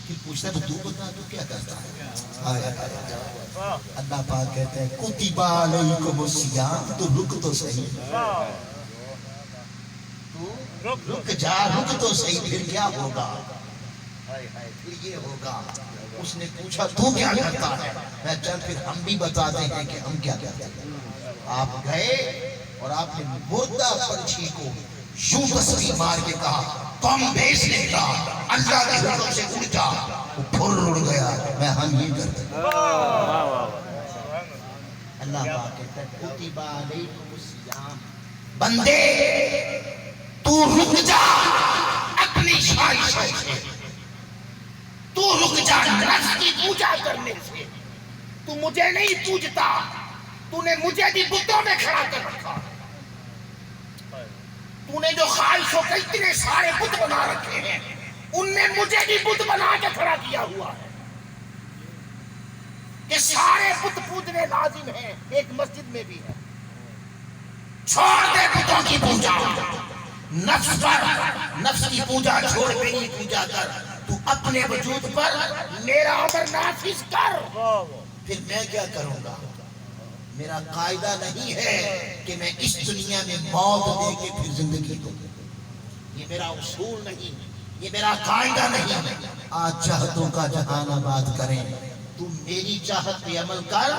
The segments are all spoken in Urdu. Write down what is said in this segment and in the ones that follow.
پھر پوچھتا ہے تو بتا تو کیا کرتا ہے؟ اللہ پاک کہتے ہیں کتب علیکم الصیام، تو رک تو صحیح، تو رک جا، رک تو صحیح، پھر کیا ہوگا؟ پھر یہ ہوگا۔ اس نے پوچھا تو کیا کرتا ہے؟ میں چل پھر ہم بھی بتاتے ہیں کہ ہم کیا کرتے ہیں۔ آپ گئے اور آپ نے مردہ پنچھی کو یوں تصویر مار کے کہا تم بیچ نے کہا اللہ کے حکم سے اڑ جا، وہ پھر اڑ گیا۔ میں ہم یہ کرتے ہیں۔ اللہ پاک کہتا ہے کتب علیکم الصیام، بندے تو رک جا اپنی خواہشوں سے، تو رک جا نفس کی پوجا کرنے سے۔ تو مجھے نہیں پوجتا، تو نے مجھے بھی بتوں میں کھڑا کر رکھا۔ تو نے جو خواہشوں کے اتنے سارے بت بنا رکھے ہیں، ان میں مجھے بھی بت بنا کے کھڑا کیا ہوا ہے کہ سارے بت پوجنے لازم ہیں، ایک مسجد میں بھی ہے۔ چھوڑ دے بتوں کی پوجا، نفس پر، نفس کی پوجا چھوڑ میری پوجا کر۔ تو اپنے وجود پر میرا امر نافذ کر، پھر میں کیا کروں گا؟ میرا قاعدہ نہیں ہے کہ میں اس دنیا میں موت دے کے پھر زندگی دوں، یہ میرا اصول نہیں، یہ میرا قاعدہ نہیں۔ آج چاہتوں کا جہان آباد کریں، تو میری چاہت پہ عمل کر،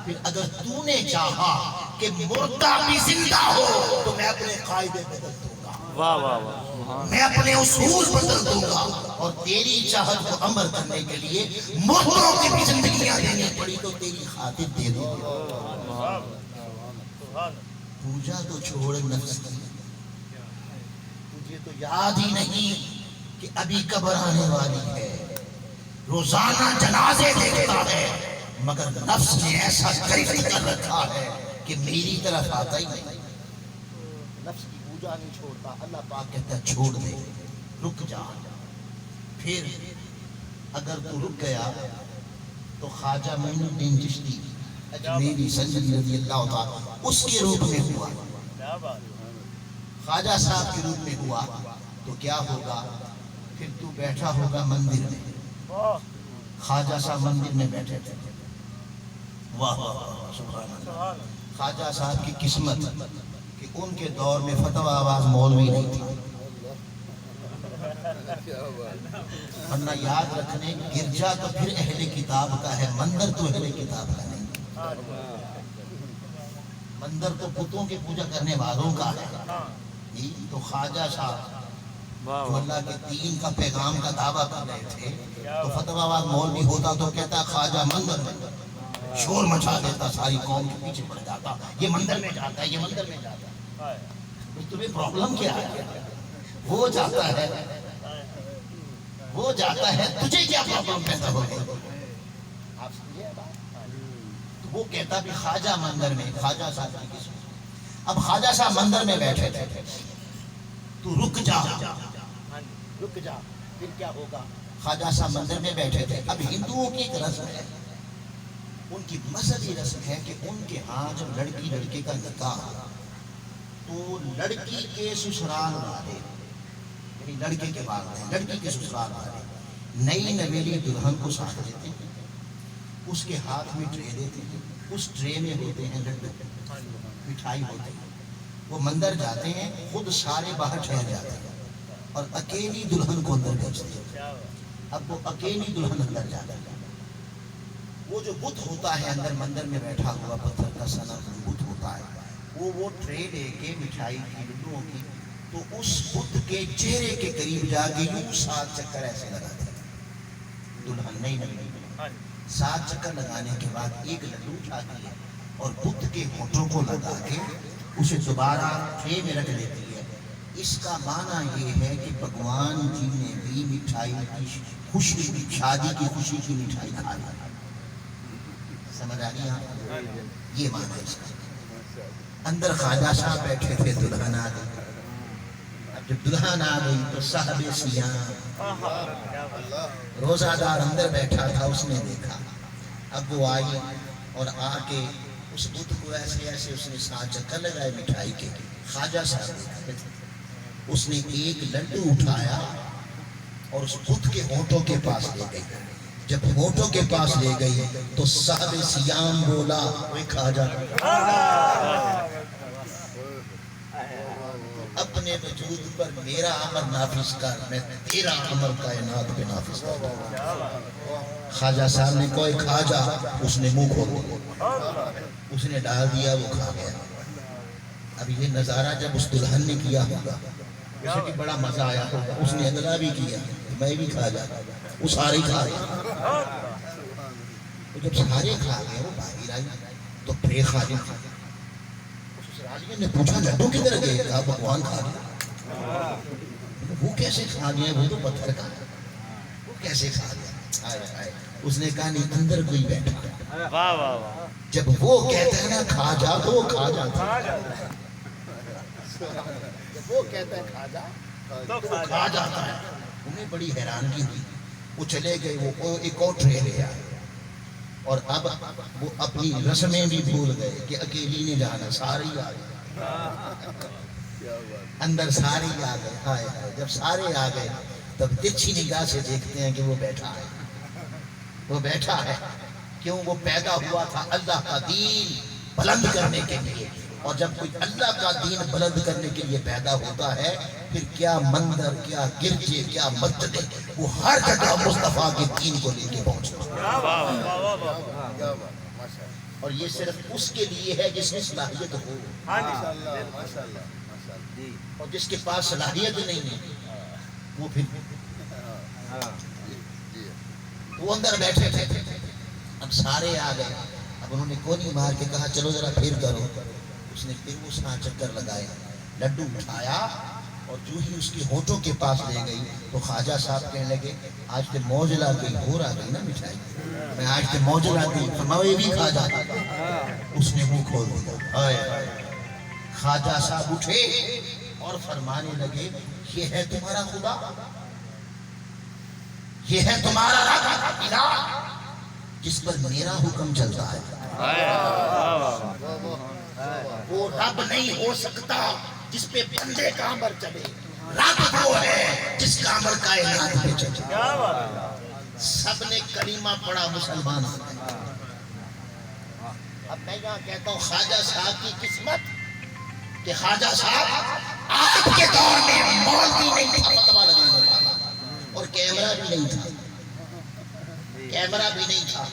پھر اگر تو نے چاہا کہ مردہ بھی زندہ ہو تو میں اپنے قاعدے بدل دوں گا، واہ واہ واہ، میں اپنے اصول بدل دوں گا، اور تیری چاہت کو عمل کرنے کے لیے مردوں کی بھی زندگیاں دینی پڑی تو تیری خاطر دے دوں گا۔ پوجا تو چھوڑ نفس کی، تجھے تو یاد ہی نہیں کہ ابھی قبر آنے والی ہے۔ روزانہ جنازے دیکھتا ہے مگر نفس نے ایسا گرفت کر رکھا ہے کہ میری طرف آتا ہی نہیں، نفس کی پوجا نہیں چھوڑتا۔ اللہ پاک کہتا ہے چھوڑ دے، رک جا۔ پھر اگر تو رک گیا تو خواجہ معین الدین چشتی اجمیری سنجدی رضی اللہ تعالیٰ اس کے روپ میں ہوا، خواجہ صاحب کے روپ میں ہوا تو کیا ہوگا؟ پھر تو بیٹھا ہوگا مندر میں، خواجہ صاحب مندر میں بیٹھے تھے، واہ واہ سبحان اللہ۔ خواجہ صاحب کی قسمت کہ ان کے دور میں فتویٰ آواز مولوی نہیں تھی، ورنہ یاد رکھنے گرجا تو پھر اہل کتاب کا ہے، مندر تو اہل کتاب کا نہیں۔ مندر تو بتوں کی پوجا کرنے والوں کا ہے۔ تو خواجہ صاحب جو اللہ کے دین کا پیغام کا دعویٰ کر رہے تھے، تو فتویٰ آواز مولوی ہوتا تو کہتا خواجہ مندر میں، شور مچا دیتا، ساری قوم کے پیچھے پڑ جاتا، یہ مندر میں جاتا ہے، یہ مندر میں جاتا ہے۔ تمہیں پرابلم کیا ہے؟ وہ جاتا ہے، وہ جاتا ہے، تجھے کیا پرابلم پیدا ہو گئی؟ آپ سمجھے بات؟ تو وہ کہتا بھی خواجہ مندر میں، خواجہ صاحب کی قسم۔ اب خواجہ صاحب مندر میں بیٹھے تھے، تو رک جا، رک جا، پھر کیا ہوگا؟ خواجہ صاحب مندر میں بیٹھے تھے۔ اب ہندوؤں کی ایک رسم ہے، ان کی مذہبی رسم ہے کہ ان کے ہاں جب لڑکی لڑکے کا نکاح تو لڑکی کے سسرال والے، یعنی لڑکے کے والدین، لڑکی کے سسرال والے نئی نویلی دلہن کو ساتھ دیتے ہیں، اس کے ہاتھ میں ٹرے دیتے ہیں، اس ٹرے میں ہوتے ہیں لڈو، مٹھائی ہوتی ہے۔ وہ مندر جاتے ہیں، خود سارے باہر ٹھہر جاتے ہیں اور اکیلی دلہن کو اندر بھیجتے ہیں۔ اب وہ اکیلی دلہن اندر جاتا ہے، وہ جو بت ہوتا ہے اندر مندر میں بیٹھا ہوا پتھر کا صنم بت ہوتا ہے، وہ ٹرے لے کے مٹھائی کی لڈوؤں کی، تو اس بت کے چہرے کے قریب جا کے یوں 7 چکر ایسے لگاتے ہیں۔ دلہن نہیں لگی، 7 چکر لگانے کے بعد ایک لڈو اٹھاتی ہے اور بت کے ہونٹوں کو لگا کے اسے دوبارہ ٹرے میں رکھ دیتی ہے۔ اس کا معنی یہ ہے کہ بھگوان جی نے بھی مٹھائی کی خوشی، شادی کی خوشی کی مٹھائی کھا لی۔ سمجھ آ گئی آپ؟ یہ معنی اس کا۔ اندر خواجہ صاحب بیٹھے تھے، دلہن آ گئی۔ اب جب دلہن آ گئی تو صاحب سیاں روزہ دار اندر بیٹھا تھا، اس نے دیکھا۔ اب وہ آئی اور آ کے اس بت کو ایسے ایسے اس نے 7 چکر لگائے مٹھائی کے۔ خواجہ صاحب دیکھتے تھے، اس نے ایک لڈو اٹھایا اور اس بت کے ہونٹوں کے پاس لے گئی. جب ہونٹوں کے پاس لے گئی تو صاحب سیام بولا کوئی خواجہ اپنے وجود پر میرا امر نافذ کر، میں تیرا امر کائنات پہ نافذ کر. خواجہ صاحب نے کوئی خواجہ، اس نے منہ کھول دیا، اس نے ڈال دیا، وہ کھا گیا. اب یہ نظارہ جب اس دلہن نے کیا ہوگا اسے بھی بڑا مزہ آیا ہوگا، اس نے اگلا بھی کیا، میں بھی کھا جاتا، وہ سارے کھا گئے. جب سارے کھا گئے وہ باہر آئی تو پھر خواجہ نے پوچھا لڈو کدھر گئے؟ کہا بھگوان کھا گیا. وہ کیسے کھا گیا؟ وہ تو پتھر کا ہے، وہ کیسے کھا گیا؟ اس نے کہا نہیں، اندر کوئی بیٹھا. جب وہ کہتا ہے نا کھا جا تو وہ کھا جاتا ہے. جب وہ کہتا ہے کھا جا تو کھا جاتا ہے. انہیں بڑی حیرانگی ہوئی. وہ چلے گئے، وہ ایک اور ٹرے لے آئے اور اب وہ اپنی رسمیں بھی بھول گئے کہ اکیلی نے جانا، سارے ہی آ گئے اندر، سارے ہی آ گئے. ہائے ہائے، جب سارے آ گئے تب ترچھی نگاہ سے دیکھتے ہیں کہ وہ بیٹھا ہے. وہ بیٹھا ہے کیوں؟ وہ پیدا ہوا تھا اللہ کا دین بلند کرنے کے لیے، اور جب کوئی اللہ کا دین بلند کرنے کے لیے پیدا ہوتا ہے پھر کیا مندر، کیا گرجے، کیا مسجد، وہ ہر جگہ مصطفیٰ کے دین کو لے کے پہنچتا. اور یہ صرف اس کے لیے ہے جس میں صلاحیت ہو، اور جس کے پاس صلاحیت نہیں ہے وہ پھر وہ اندر بیٹھے تھے. اب سارے آ گئے. اب انہوں نے کونی مار کے کہا چلو ذرا پھر کرو. اس نے پھر اس میں چکر لگائے، لڈو اٹھایا اور جو ہی اس کے ہونٹوں کے پاس لے گئی تو خواجہ صاحب کہنے لگے آج تے موج لا گئی، ہو رہا گئی نا مٹھائی، میں آج تے موج لا گئی، فرمایا یہ بھی کھا جاتا. اس نے منہ کھول دیا. خواجہ صاحب اٹھے اور فرمانے لگے یہ ہے تمہارا خدا، یہ ہے تمہارا رب الہ جس پر میرا حکم چلتا ہے. وہ رب نہیں ہو سکتا جس پہ بندے کا امر چلے، رب وہ ہے جس کا امر کائنات پہ چلے. سب نے کلمہ پڑھا، مسلمان ہو گئے. اب میں یہاں کہتا ہوں خواجہ صاحب کی قسمت کہ خواجہ صاحب آپ کے دور میں مولوی نہیں تھا فتویٰ لگانے والا، اور کیمرہ بھی نہیں تھا، کیمرہ بھی نہیں تھا.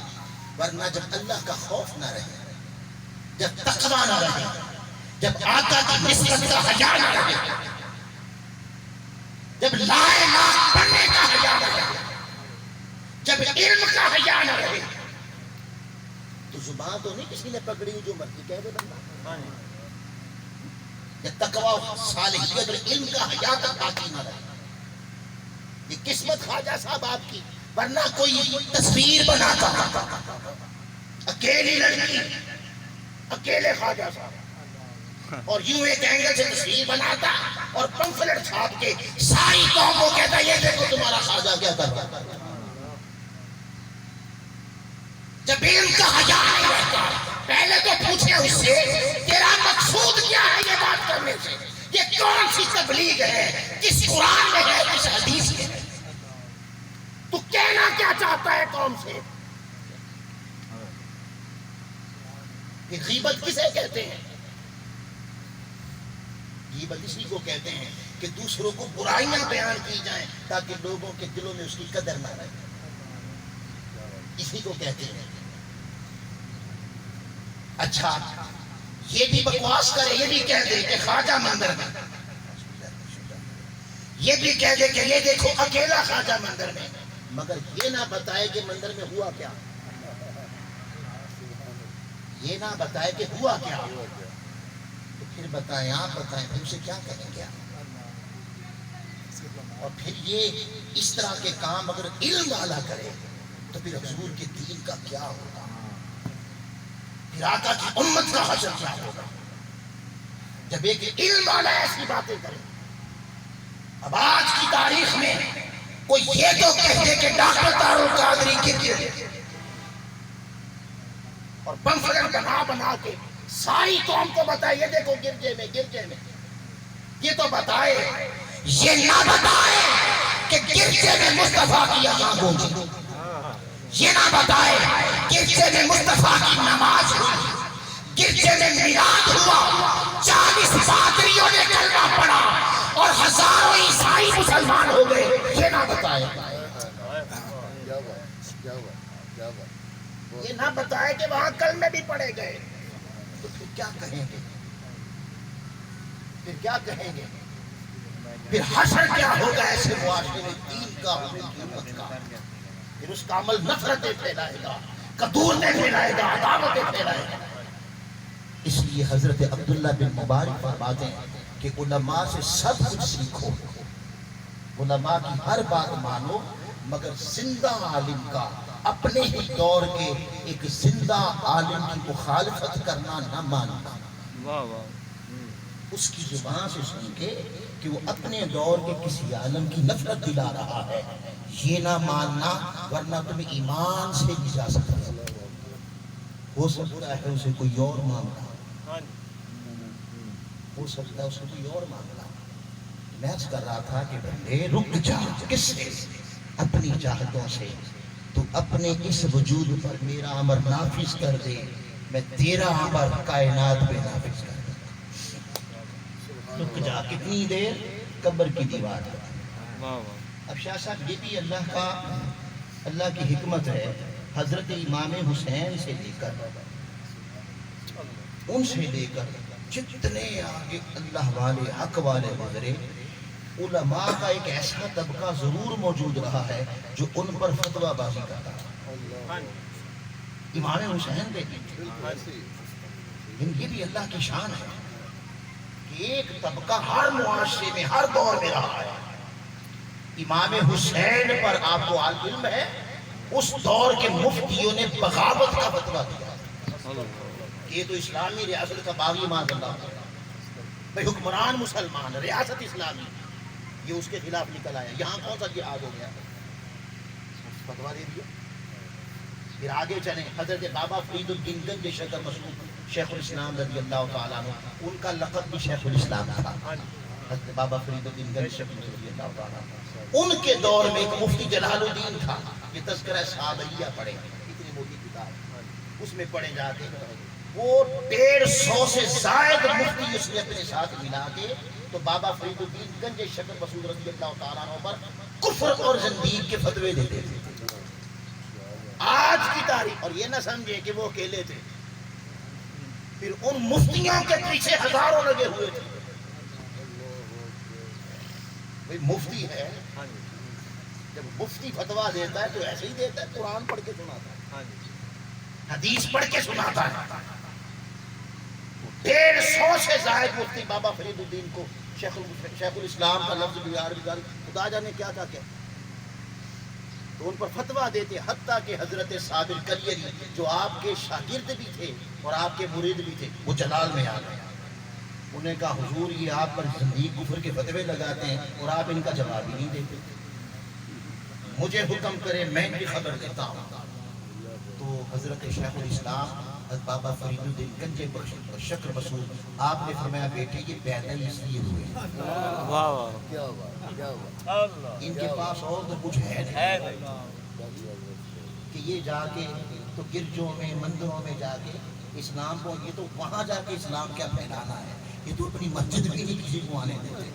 ورنہ جب اللہ کا خوف نہ رہے، جب تقویٰ نہ رہے، جب آقا کی نسبت کا حیا نہ رہے، جب لا الہ پڑھنے کا حیا نہ رہے، جب علم کا حیا نہ رہے، تو زبان تو نہیں کسی نے پکڑی جو مرضی کہہ دے بندہ. جب تقویٰ، صالحیت اور علم کا حیا تک باقی نہ رہے. یہ قسمت خواجہ صاحب آپ کی. ورنہ کوئی تصویر بناتا اکیلی لڑکی، اکیلے خواجہ صاحب، اور یوں ایک اینگل سے تصویر بناتا اور پمفلٹ چھاپ کے ساری قوم کو کہتا یہ دیکھو تمہارا خواجہ کیا کر رہا ہے. جب علم کا حیا نہیں رہتا، پہلے تو پوچھے اس سے تیرا مقصود کیا ہے یہ بات کرنے سے، یہ کون سی تبلیغ ہے، کس قرآن میں ہے، کس حدیث میں ہے، تو کہنا کیا چاہتا ہے قوم سے. یہ غیبت کسے کہتے ہیں؟ غیبت اسی کو کہتے ہیں کہ دوسروں کو برائیاں بیان کی جائیں تاکہ لوگوں کے دلوں میں اس کی قدر نہ رہے. اسی کو کہتے ہیں. اچھا یہ بھی بکواس کرے، یہ بھی کہہ دے کہ خواجہ مندر میں، یہ بھی کہہ دے کہ یہ دیکھو اکیلا خواجہ مندر میں، مگر یہ نہ بتائے کہ مندر میں ہوا کیا، یہ نہ بتائے کہ ہوا کیا. تو پھر بتائیں، آپ بتائیں، پھر اسے کیا کہیں گے. اور پھر یہ اس طرح کے کام اگر علم والا کرے تو پھر حضور کے دین کا کیا ہوگا، پھر آقا کی امت کا حشر کیا ہوگا جب ایک علم والا ایسی باتیں کرے. اب آج کی تاریخ میں کوئی یہ تو کہتے کہ ڈاکٹر تارو قادری گرجے اور پمفلٹ بنا بنا کے ساری قوم کو بتائے یہ دیکھو گرجے میں، گرجے میں، یہ تو بتائے. یہ نہ بتائے کہ گرجے میں مصطفیٰ کی اذان گونجی، یہ نہ بتائے گرجے میں مصطفیٰ کی نماز ہوئی، گرجے میں میلاد ہوا، 40 پادریوں نے کلمہ پڑھا اور ہزاروں عیسائی مسلمان ہو گئے، یہ نہ بتائے، یہ نہ بتائے کہ وہاں کلمے بھی پڑھے گئے، تو پھر کیا کہیں گے؟ پھر کیا کہیں گے؟ پھر حشر کیا ہوگا ایسے معاشرے میں دین کا حکومت کا؟ پھر اس کا عمل نفرتیں پھیلائے گا، کدورتیں پھیلائے گا، عداوتیں پھیلائے گا۔ اس لیے حضرت عبداللہ بن مبارک فرماتے ہیں کہ علماء سے سب کچھ سیکھو، علماء کی ہر بات مانو، مگر زندہ عالم کا، اپنے ہی دور کے ایک زندہ عالم کی مخالفت کرنا نہ ماننا۔ اس کی زبان سے سن کے کہ وہ اپنے دور کے کسی عالم کی نفرت دلا رہا ہے، یہ نہ ماننا، ورنہ تمہیں ایمان سے بھی جا سکتا ہے۔ ہو سکتا ہے اسے کوئی اور معاملہ، ہو سکتا ہے اسے کوئی اور معاملہ۔ میں عرض کر رہا تھا کہ بندے رک جا، کس سے؟ اپنی چاہتوں سے۔ تو اپنے اس وجود پر میرا امر نافذ کر دے، میں تیرا امر کائنات پہ نافذ کر دوں۔ رک جا، کتنی دیر؟ قبر کی دیوار پر۔ اب شاہ صاحب یہ بھی اللہ کی حکمت ہے، حضرت امام حسین سے لے کر ان سے لے کر جتنے آگے اللہ والے حق والے گزرے، علماء کا ایک ایسا طبقہ ضرور موجود رہا ہے جو ان پر فتویٰ بازی کرتا ہے۔ امام حسین دیکھیں، یہ بھی اللہ کی شان ہے کہ ایک طبقہ ہر معاشرے میں ہر دور میں رہا ہے۔ امام حسین پر آپ کو علم ہے، اس دور کے مفتیوں نے بغاوت کا فتویٰ دیا کہ یہ تو اسلامی ریاست کا باغی معاذ اللہ، بھئی حکمران مسلمان، ریاست اسلامی، یہ اس کے خلاف نکل آیا، یہاں کون سا جہاد ہو گیا؟ فتویٰ دے دیا۔ پھر آگے چلیں، حضرت بابا فرید الدین گنج شکر مسعود شیخ الاسلام رضی اللہ تعالیٰ عنہ، ان کا لقب بھی شیخ الاسلام تھا، حضرت بابا فرید الدین گنج شکر مسعود رضی اللہ تعالیٰ عنہ۔ ان کے دور میں ایک مفتی جلال الدین تھا، یہ تذکرہ صحابیہ پڑھیں، اتنی موٹی کتاب، اس میں پڑھے جاتے ہیں، وہ 150 سے زائد مفتی اس نے اپنے ساتھ ملا کے تو بابا فرید الدین گنج شکر مسعود رضی اللہ تعالیٰ عنہ پر کفر اور زندیق کے فتوے دیتے تھے۔ آج کی تاریخ، اور یہ نہ سمجھے کہ وہ اکیلے تھے، پھر ان مفتیوں کے پیچھے ہزاروں لگے ہوئے تھے۔ بھئی مفتی ہے، جب مفتی فتویٰ دیتا ہے تو ایسے ہی دیتا ہے، قرآن پڑھ کے سناتا ہے، حدیث پڑھ کے سناتا ہے۔ 150 سے زائد مفتی بابا فرید الدین کو شیخ الاسلام کا لفظ بیار خدا جانے کیا تھا کیا، تو ان پر فتویٰ دیتے، حتیٰ کہ حضرت صابر کلیری جو آپ کے شاگرد بھی تھے اور آپ کے مرید بھی تھے، وہ جلال میں آ گئے۔ انہوں نے کہا حضور یہ آپ پر زندیق کفر کے فتوے لگاتے ہیں اور آپ ان کا جواب ہی نہیں دیتے، مجھے حکم کرے میں ان کی خبر دیتا ہوں۔ تو حضرت شیخ الاسلام حضرت بابا فرید الدین گنج شکر مسعود، آپ نے فرمایا بیٹے یہ پیدا ہی اس لیے ہوئے، ان کے پاس اور تو کچھ ہے نہیں کہ یہ جا کے تو گرجوں میں مندروں میں جا کے اسلام کو، یہ تو وہاں جا کے اسلام کیا پھیلانا ہے، یہ تو اپنی مسجد بھی نہیں کسی کو آنے دیتے۔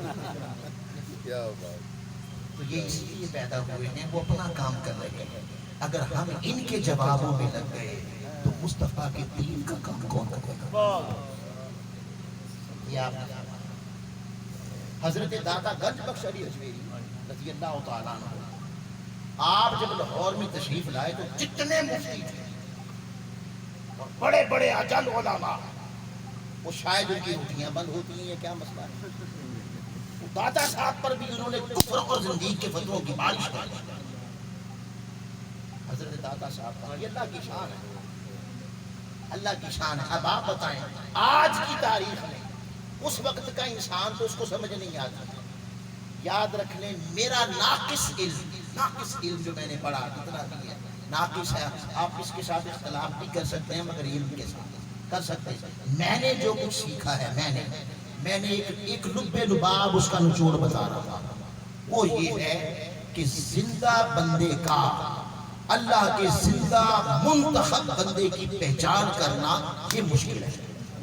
تو یہ اس لیے پیدا ہوئے ہیں، وہ اپنا کام کر رہے ہیں۔ اگر ہم ان کے جوابوں میں لگ گئے تو مصطفیٰ کے دین کا کام کون کرے گا؟ یہ آپ حضرت داتا گنج بخش علی اجمیری رضی اللہ تعالیٰ عنہ، آپ جب لاہور میں تشریف لائے تو جتنے مفتی تھے اور بڑے بڑے اجل علماء، وہ شاید ان کی روٹیاں بند ہوتی ہیں، یہ کیا مسئلہ ہے؟ داتا صاحب پر بھی انہوں نے کفر اور زندیق کے فتووں کی بارش کر دی۔ حضرت داتا صاحب کا یہ اللہ کی شان ہے، اللہ کی شان ہے۔ اب آپ بتائیں آج کی تاریخ میں اس وقت کا انسان تو اس کو سمجھ نہیں آتا۔ یاد رکھ لیں میرا ناقص علم جو میں نے پڑھا اتنا بھی ہے، ناقص ہے، آپ اس کے ساتھ اختلاف بھی کر سکتے ہیں مگر علم کے ساتھ کر سکتے ہیں۔ میں نے جو کچھ سیکھا ہے، میں نے ایک لب لباب اس کا نچوڑ بتا رہا تھا، وہ یہ ہے کہ زندہ بندے کا اللہ کے زندہ منتخب بندے کی پہچان کرنا یہ مشکل ہے،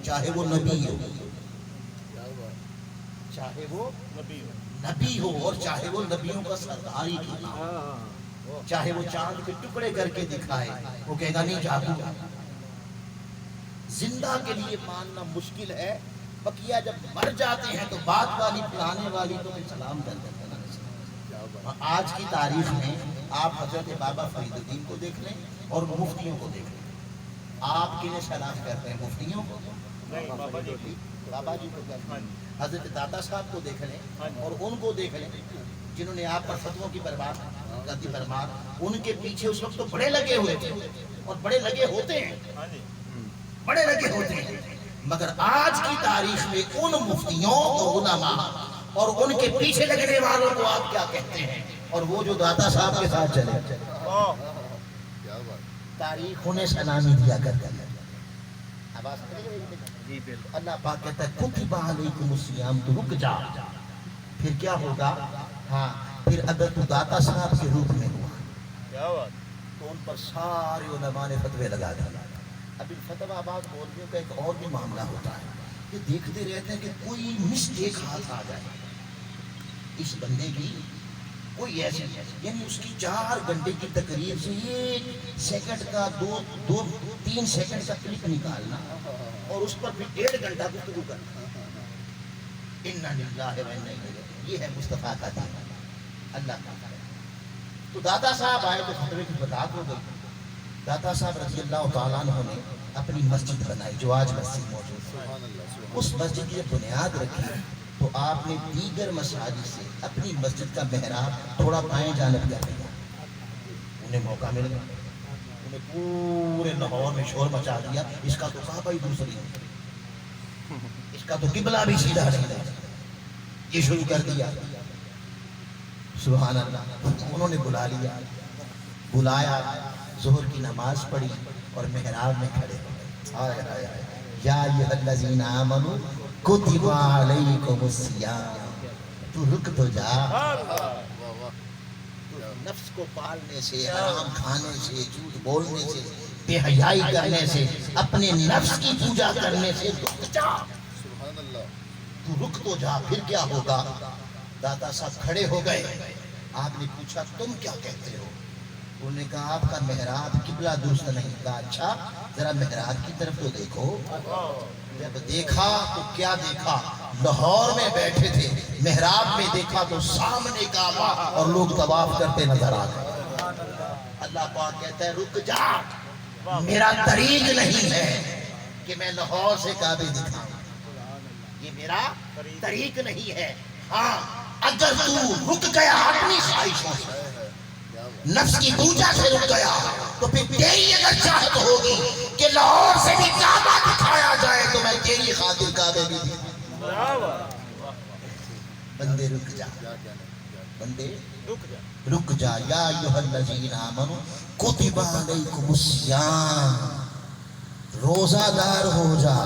چاہے وہ نبی ہو، چاہے وہ نبی ہو، اور چاہے وہ نبیوں کا سردار ہی کیوں نہ ہو، چاہے وہ چاند کے ٹکڑے کر کے دکھائے، وہ کہے گا نہیں جادو۔ زندہ کے لیے ماننا مشکل ہے، بقیہ جب مر جاتے ہیں تو بات والی پلانے والی تو سلام کر دیتے ہیں۔ آج کی تاریخ میں آپ حضرت بابا فرید الدین کو دیکھ لیں اور مفتیوں کو دیکھ لیں، آپ کنہیں سلام کرتے ہیں؟ مفتیوں کو؟ بابا جی کو کرتے ہیں۔ حضرت داتا صاحب کو دیکھ لیں اور ان کو دیکھ لیں جنہوں نے آپ پر فتووں کی برباد گدی برباد، ان کے پیچھے اس وقت تو بڑے لگے ہوئے تھے اور بڑے لگے ہوتے ہیں، بڑے لگے ہوتے ہیں، مگر آج کی تاریخ میں ان مفتیوں اور علماء اور ان کے پیچھے لگنے والوں کو آپ کیا کہتے ہیں؟ اور وہ جو داتا صاحب کے ساتھ چلے، تاریخ انہیں سلامی دیا کرتا ہے۔ اللہ پاک کہتا ہے کتب علیکم الصیام، تو رک جا، پھر کیا ہوگا؟ ہاں، پھر اگر تو داتا صاحب کے روپ میں ہوا تو ان پر سارے علماء نے فتوے لگا دیا۔ ابھی فتویٰ آباد مولویوں کا ایک اور بھی معاملہ ہوتا ہے کہ دیکھتے رہتے ہیں کہ کوئی مسٹیک ہاتھ آ جائے اس بندے کی، کوئی ایسی یعنی اس کی 4 گھنٹے کی تقریر سے 1 سیکنڈ کا 2-3 سیکنڈ کا کلپ نکالنا اور اس پر بھی 1.5 گھنٹہ گفتگو کرنا۔ اِنَّا لِلَّهِ وَإِنَّا إِلَيْهِ رَاجِعُونَ، یہ ہے مصطفیٰ کا دین، اللہ کا۔ تو داتا صاحب آئے تو فتوے کی بات ہو گئی۔ داتا صاحب رضی اللہ تعالیٰ عنہ نے اپنی مسجد بنائی جو آج مسجد موجود ہے۔ اس مسجد کی بنیاد رکھی تو آپ نے دیگر مساجد سے اپنی مسجد کا محراب تھوڑا بائیں جانب کر دیا۔ انہیں موقع مل گیا، انہیں پورے لاہور میں شور مچا دیا، اس کا تو کعبہ ہی دوسری ہے، اس کا تو قبلہ بھی سیدھا نہیں ہے، یہ شروع کر دیا۔ سبحان اللہ، انہوں نے بلایا، ظہر کی نماز پڑھی اور محراب میں کھڑے ہو گئے۔ یا ایھا الذین آمنوا کتب علیکم الصیام، تو رک تو جا، نفس کو پالنے سے، حرام کھانے سے، جھوٹ بولنے سے، بے حیائی کرنے سے، اپنے نفس کی پوجا کرنے سے رک جا، تو رک تو جا، پھر کیا ہوگا؟ داتا صاحب کھڑے ہو گئے، آپ نے پوچھا تم کیا کہتے ہو؟ انہوں نے کہا آپ کا محراب قبلہ درست نہیں۔ کہا اچھا ذرا محراب کی طرف تو دیکھو۔ جب دیکھا تو کیا دیکھا؟ لاہور میں بیٹھے تھے، محراب میں دیکھا تو سامنے کعبہ اور لوگ طواف کرتے نظر آ گئے۔ اللہ پاک کہتا ہے رک جا، میرا طریق نہیں ہے کہ میں لاہور سے کعبے دکھاؤں، یہ میرا طریق نہیں ہے۔ ہاں اگر تو رک گیا اپنی خواہشوں سے، نفس کی پوجا سے رک گیا، تو پھر تیری اگر چاہت ہوگی کہ لاہور سے بھی کعبہ دکھایا جائے تو میں تیری خاطر کعبے بھی دکھاؤں۔ بندے رک جا، بندے رک جا۔ یا ایھا الذین آمنوا کتب علیکم الصیام، روزہ دار ہو جا،